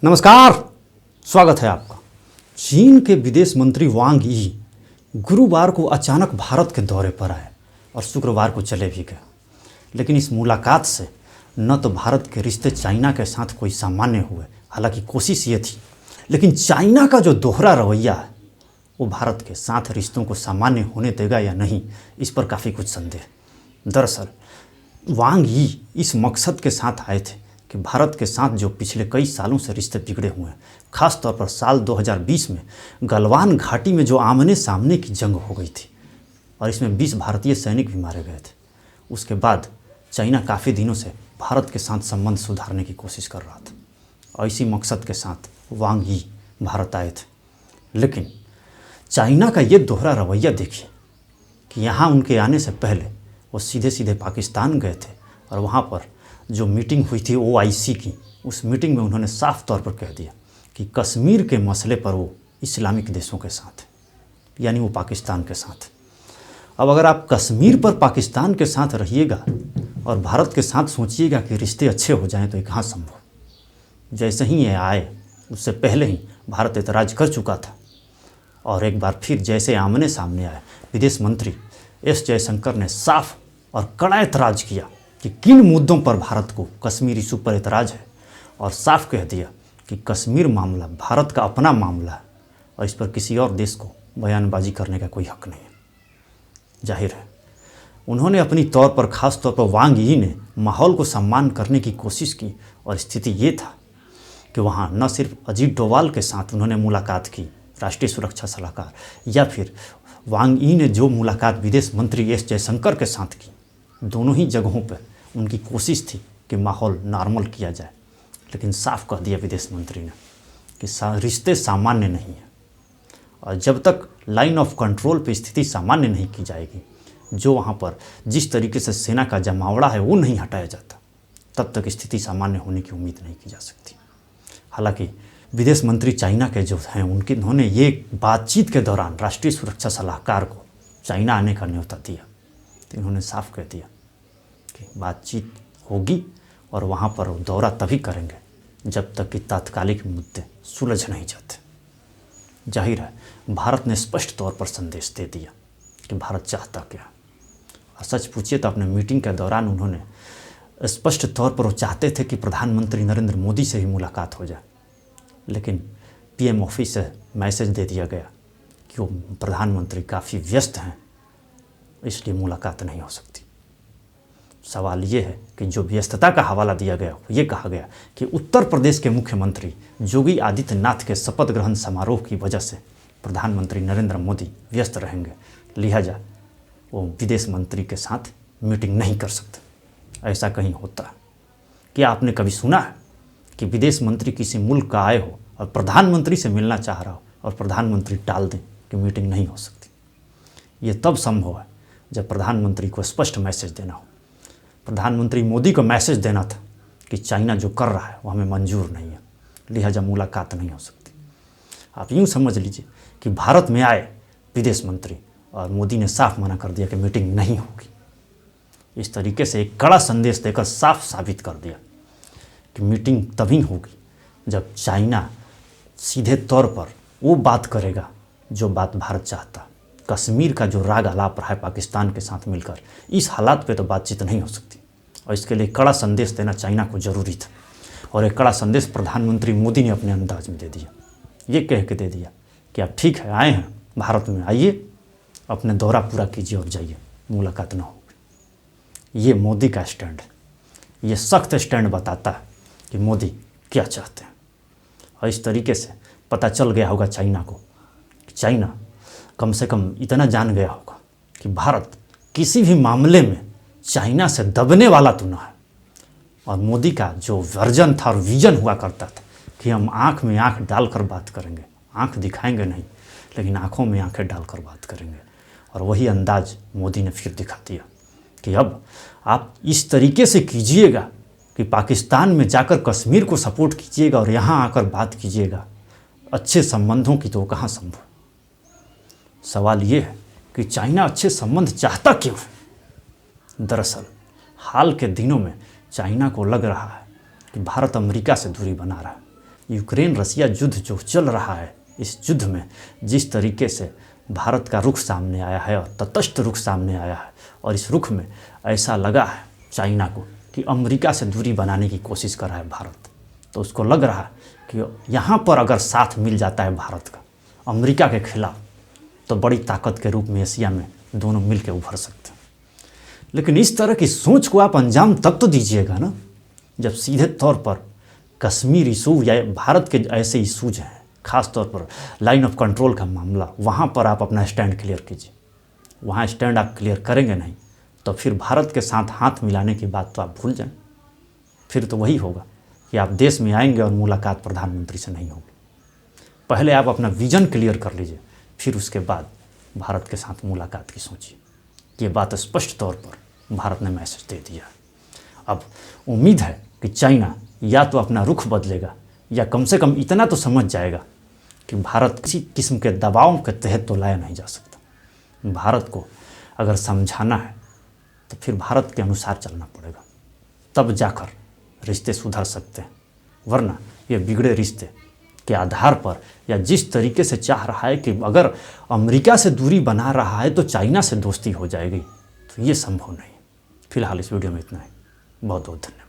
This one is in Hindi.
नमस्कार, स्वागत है आपका। चीन के विदेश मंत्री वांग यी गुरुवार को अचानक भारत के दौरे पर आए और शुक्रवार को चले भी गए। लेकिन इस मुलाकात से न तो भारत के रिश्ते चाइना के साथ कोई सामान्य हुए, हालांकि कोशिश ये थी, लेकिन चाइना का जो दोहरा रवैया है वो भारत के साथ रिश्तों को सामान्य होने देगा या नहीं, इस पर काफ़ी कुछ संदेह। दरअसल वांग यी इस मकसद के साथ आए थे कि भारत के साथ जो पिछले कई सालों से रिश्ते बिगड़े हुए हैं, खास तौर पर साल 2020 में गलवान घाटी में जो आमने सामने की जंग हो गई थी और इसमें 20 भारतीय सैनिक भी मारे गए थे, उसके बाद चाइना काफ़ी दिनों से भारत के साथ संबंध सुधारने की कोशिश कर रहा था और इसी मकसद के साथ वांग यी भारत आए थे। लेकिन चाइना का ये दोहरा रवैया देखिए कि यहाँ उनके आने से पहले वो सीधे सीधे पाकिस्तान गए थे और वहाँ पर जो मीटिंग हुई थी OIC की, उस मीटिंग में उन्होंने साफ तौर पर कह दिया कि कश्मीर के मसले पर वो इस्लामिक देशों के साथ है, यानी वो पाकिस्तान के साथ है। अब अगर आप कश्मीर पर पाकिस्तान के साथ रहिएगा और भारत के साथ सोचिएगा कि रिश्ते अच्छे हो जाएं, तो ये कहाँ संभव। जैसे ही ये आए उससे पहले ही भारत एतराज़ कर चुका था और एक बार फिर जैसे आमने सामने आए, विदेश मंत्री S जयशंकर ने साफ और कड़ा एतराज़ किया कि किन मुद्दों पर भारत को कश्मीर इशू पर एतराज़ है और साफ कह दिया कि कश्मीर मामला भारत का अपना मामला है और इस पर किसी और देश को बयानबाजी करने का कोई हक नहीं है। जाहिर है उन्होंने अपनी तौर पर, ख़ास तौर पर वांग यी ने माहौल को सम्मान करने की कोशिश की और स्थिति ये था कि वहाँ न सिर्फ अजीत डोवाल के साथ उन्होंने मुलाकात की, राष्ट्रीय सुरक्षा सलाहकार, या फिर वांग यी ने जो मुलाकात विदेश मंत्री S जयशंकर के साथ की, दोनों ही जगहों पर उनकी कोशिश थी कि माहौल नॉर्मल किया जाए। लेकिन साफ कह दिया विदेश मंत्री ने कि रिश्ते सामान्य नहीं हैं और जब तक लाइन ऑफ कंट्रोल पे स्थिति सामान्य नहीं की जाएगी, जो वहाँ पर जिस तरीके से सेना का जमावड़ा है वो नहीं हटाया जाता, तब तक स्थिति सामान्य होने की उम्मीद नहीं की जा सकती। हालांकि विदेश मंत्री चाइना के जो हैं उन्होंने ये बातचीत के दौरान राष्ट्रीय सुरक्षा सलाहकार को चाइना आने का न्योता दिया, तो इन्होंने साफ कह दिया कि बातचीत होगी और वहाँ पर दौरा तभी करेंगे जब तक कि तात्कालिक मुद्दे सुलझ नहीं जाते। जाहिर है भारत ने स्पष्ट तौर पर संदेश दे दिया कि भारत चाहता क्या। और सच पूछिए तो अपने मीटिंग के दौरान उन्होंने स्पष्ट तौर पर वो चाहते थे कि प्रधानमंत्री नरेंद्र मोदी से ही मुलाकात हो जाए, लेकिन PM ऑफिस से मैसेज दे दिया गया कि वो प्रधानमंत्री काफ़ी व्यस्त हैं, इसलिए मुलाकात नहीं हो सकती। सवाल ये है कि जो व्यस्तता का हवाला दिया गया, ये कहा गया कि उत्तर प्रदेश के मुख्यमंत्री योगी आदित्यनाथ के शपथ ग्रहण समारोह की वजह से प्रधानमंत्री नरेंद्र मोदी व्यस्त रहेंगे, लिहाजा वो विदेश मंत्री के साथ मीटिंग नहीं कर सकते। ऐसा कहीं होता है? क्या आपने कभी सुना है कि विदेश मंत्री किसी मुल्क का आए हो और प्रधानमंत्री से मिलना चाह रहा हो और प्रधानमंत्री टाल दें कि मीटिंग नहीं हो सकती? ये तब संभव है जब प्रधानमंत्री को स्पष्ट मैसेज देना हो। प्रधानमंत्री मोदी को मैसेज देना था कि चाइना जो कर रहा है वो हमें मंजूर नहीं है, लिहाजा मुलाकात नहीं हो सकती। आप यूँ समझ लीजिए कि भारत में आए विदेश मंत्री और मोदी ने साफ मना कर दिया कि मीटिंग नहीं होगी। इस तरीके से एक कड़ा संदेश देकर साफ साबित कर दिया कि मीटिंग तभी होगी जब चाइना सीधे तौर पर वो बात करेगा जो बात भारत चाहता। कश्मीर का जो राग आलाप रहा है पाकिस्तान के साथ मिलकर, इस हालात पे तो बातचीत नहीं हो सकती और इसके लिए कड़ा संदेश देना चाइना को ज़रूरी था। और एक कड़ा संदेश प्रधानमंत्री मोदी ने अपने अंदाज में दे दिया, ये कह के दे दिया कि आप ठीक है, आए हैं भारत में, आइए अपने दौरा पूरा कीजिए और जाइए, मुलाकात ना होगी। ये मोदी का स्टैंड है, ये सख्त स्टैंड बताता है कि मोदी क्या चाहते हैं। और इस तरीके से पता चल गया होगा चाइना को, चाइना कम से कम इतना जान गया होगा कि भारत किसी भी मामले में चाइना से दबने वाला तो ना है। और मोदी का जो वर्जन था और विजन हुआ करता था कि हम आँख में आँख डालकर बात करेंगे, आँख दिखाएंगे नहीं लेकिन आँखों में आँखें डालकर बात करेंगे, और वही अंदाज मोदी ने फिर दिखा दिया कि अब आप इस तरीके से कीजिएगा कि पाकिस्तान में जाकर कश्मीर को सपोर्ट कीजिएगा और यहाँ आकर बात कीजिएगा अच्छे संबंधों की, तो कहाँ संभव। सवाल ये है कि चाइना अच्छे संबंध चाहता क्यों है? दरअसल हाल के दिनों में चाइना को लग रहा है कि भारत अमेरिका से दूरी बना रहा है, यूक्रेन रसिया युद्ध जो चल रहा है, इस युद्ध में जिस तरीके से भारत का रुख सामने आया है और तटस्थ रुख सामने आया है, और इस रुख में ऐसा लगा है चाइना को कि अमेरिका से दूरी बनाने की कोशिश कर रहा है भारत, तो उसको लग रहा है कि यहाँ पर अगर साथ मिल जाता है भारत का अमेरिका के खिलाफ, तो बड़ी ताकत के रूप में एशिया में दोनों मिल के उभर सकते हैं। लेकिन इस तरह की सोच को आप अंजाम तब तो दीजिएगा ना जब सीधे तौर पर कश्मीर इशू या भारत के ऐसे इशूज हैं, ख़ास तौर पर लाइन ऑफ कंट्रोल का मामला, वहाँ पर आप अपना स्टैंड क्लियर कीजिए। वहाँ स्टैंड आप क्लियर करेंगे नहीं तो फिर भारत के साथ हाथ मिलाने की बात तो आप भूल जाएं। फिर तो वही होगा कि आप देश में आएंगे और मुलाकात प्रधानमंत्री से नहीं होगी। पहले आप अपना विज़न क्लियर कर लीजिए, फिर उसके बाद भारत के साथ मुलाकात की सोचिए। ये बात स्पष्ट तौर पर भारत ने मैसेज दे दिया। अब उम्मीद है कि चाइना या तो अपना रुख बदलेगा या कम से कम इतना तो समझ जाएगा कि भारत किसी किस्म के दबाव के तहत तो लाया नहीं जा सकता। भारत को अगर समझाना है तो फिर भारत के अनुसार चलना पड़ेगा, तब जाकर रिश्ते सुधर सकते हैं। वरना ये बिगड़े रिश्ते के आधार पर या जिस तरीके से चाह रहा है कि अगर अमेरिका से दूरी बना रहा है तो चाइना से दोस्ती हो जाएगी, तो ये संभव नहीं। फिलहाल इस वीडियो में इतना ही। बहुत बहुत धन्यवाद।